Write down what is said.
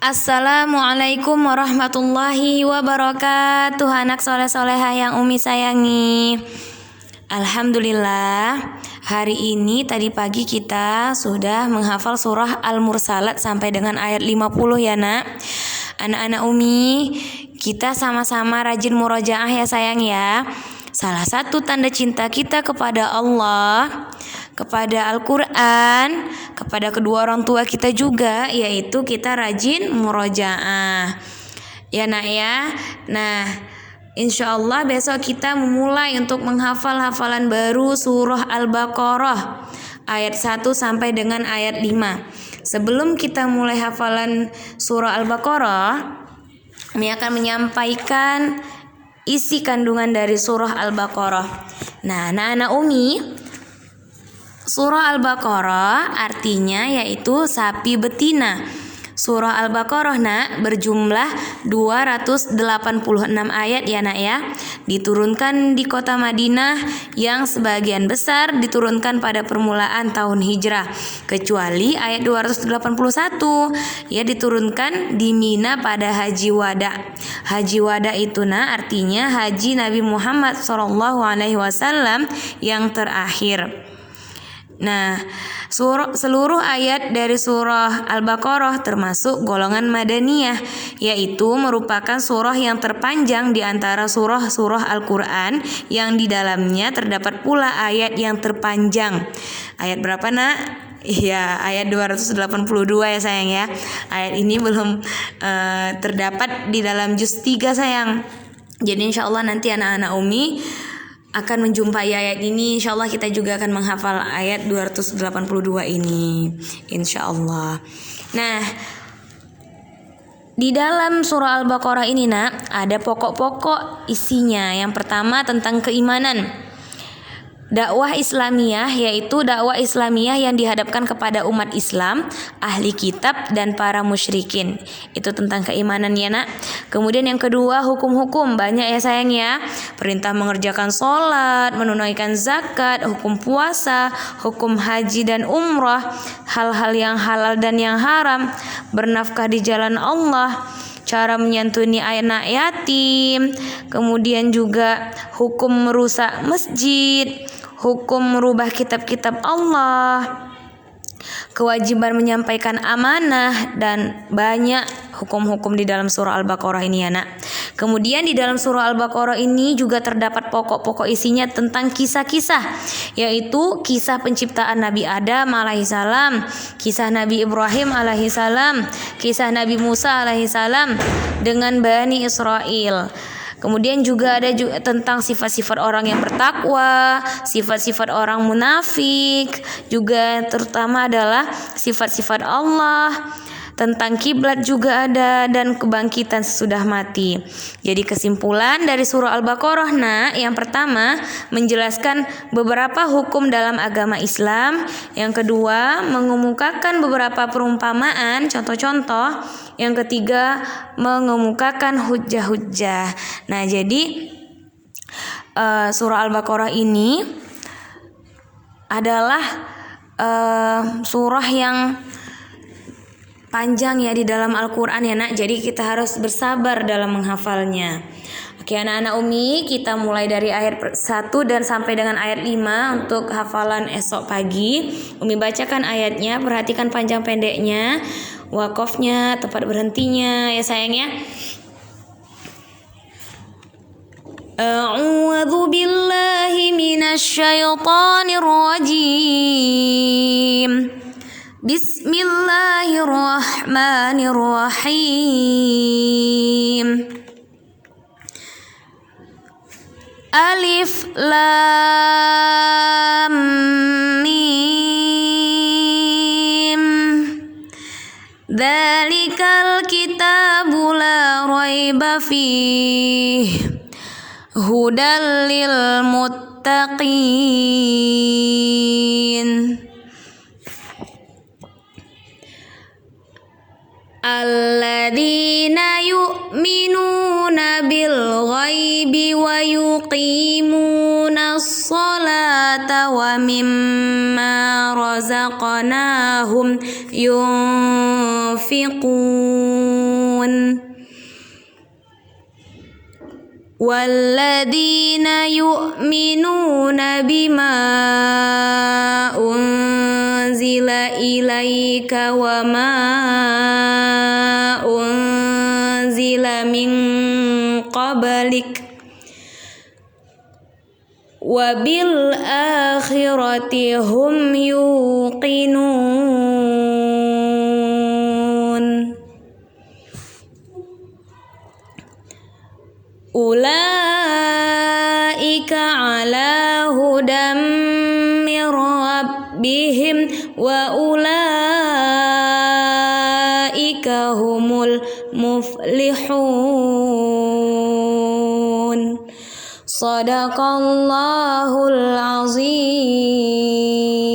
Assalamualaikum warahmatullahi wabarakatuh. Anak soleh-soleha yang Umi sayangi. Alhamdulillah, hari ini tadi pagi kita sudah menghafal surah Al-Mursalat sampai dengan ayat 50 ya nak. Anak-anak Umi, kita sama-sama rajin murojaah ya sayang ya. Salah satu tanda cinta kita kepada Allah, kepada Al-Quran, kepada kedua orang tua kita juga, yaitu kita rajin murojaah ya nak ya. Nah, insya Allah besok kita memulai untuk menghafal hafalan baru surah Al-Baqarah ayat 1 sampai dengan ayat 5. Sebelum kita mulai hafalan surah Al-Baqarah, kami akan menyampaikan isi kandungan dari surah Al-Baqarah. Nah, anak-anak Umi, surah Al-Baqarah artinya yaitu sapi betina. Surah Al-Baqarah nak berjumlah 286 ayat ya nak ya. Diturunkan di kota Madinah yang sebagian besar diturunkan pada permulaan tahun Hijrah. Kecuali ayat 281 ya diturunkan di Mina pada Haji Wada. Haji Wada itu nak artinya haji Nabi Muhammad SAW yang terakhir. Nah, seluruh ayat dari surah Al-Baqarah termasuk golongan Madaniyah, yaitu merupakan surah yang terpanjang di antara surah-surah Al-Quran yang di dalamnya terdapat pula ayat yang terpanjang. Ayat berapa nak? Iya, ayat 282 ya sayang ya. Ayat ini belum terdapat di dalam juz 3 sayang. Jadi insya Allah nanti anak-anak Umi akan menjumpai ayat ini. Insya Allah kita juga akan menghafal ayat 282 ini, insya Allah. Nah, di dalam surah Al-Baqarah ini nak ada pokok-pokok isinya. Yang pertama tentang keimanan, dakwah Islamiyah, yaitu dakwah Islamiyah yang dihadapkan kepada umat Islam, ahli kitab dan para musyrikin. Itu tentang keimanan ya nak. Kemudian yang kedua hukum-hukum, banyak ya sayang ya. Perintah mengerjakan sholat, menunaikan zakat, hukum puasa, hukum haji dan umrah, hal-hal yang halal dan yang haram, bernafkah di jalan Allah, cara menyantuni anak yatim, kemudian juga hukum merusak masjid, hukum merubah kitab-kitab Allah, kewajiban menyampaikan amanah, dan banyak hukum-hukum di dalam surah Al-Baqarah ini ya nak. Kemudian di dalam surah Al-Baqarah ini juga terdapat pokok-pokok isinya tentang kisah-kisah, yaitu kisah penciptaan Nabi Adam alaihissalam, kisah Nabi Ibrahim alaihissalam, kisah Nabi Musa alaihissalam dengan Bani Israel. Kemudian juga ada juga tentang sifat-sifat orang yang bertakwa, sifat-sifat orang munafik, juga terutama adalah sifat-sifat Allah. Tentang kiblat juga ada, dan kebangkitan sesudah mati. Jadi kesimpulan dari surah Al-Baqarah nak, yang pertama menjelaskan beberapa hukum dalam agama Islam. Yang kedua mengemukakan beberapa perumpamaan, contoh-contoh. Yang ketiga mengemukakan hujjah-hujjah. Nah jadi surah Al-Baqarah ini adalah surah yang panjang ya di dalam Al-Quran ya nak. Jadi kita harus bersabar dalam menghafalnya. Oke anak-anak Umi, kita mulai dari ayat 1 dan sampai dengan ayat 5 untuk hafalan esok pagi. Umi bacakan ayatnya, perhatikan panjang pendeknya, wakofnya, tempat berhentinya ya sayang ya. A'udzu billahi minasyaitonir rajim. Bismillahirrahmanirrahim. Alif Lam Mim. Dzalikal kitabu la raiba fihi hudal lil muttaqin. Alladzina yu'minuna bil ghaibi wa yuqimunas salata wa mimma razaqnahum yunfiqun. المنافقون والذين يؤمنون بما أنزل إليك وما أنزل من قبلك وبالآخرة هم يوقنون أولئك على هدى من ربهم وأولئك هم المفلحون. Sadaqallahul azim.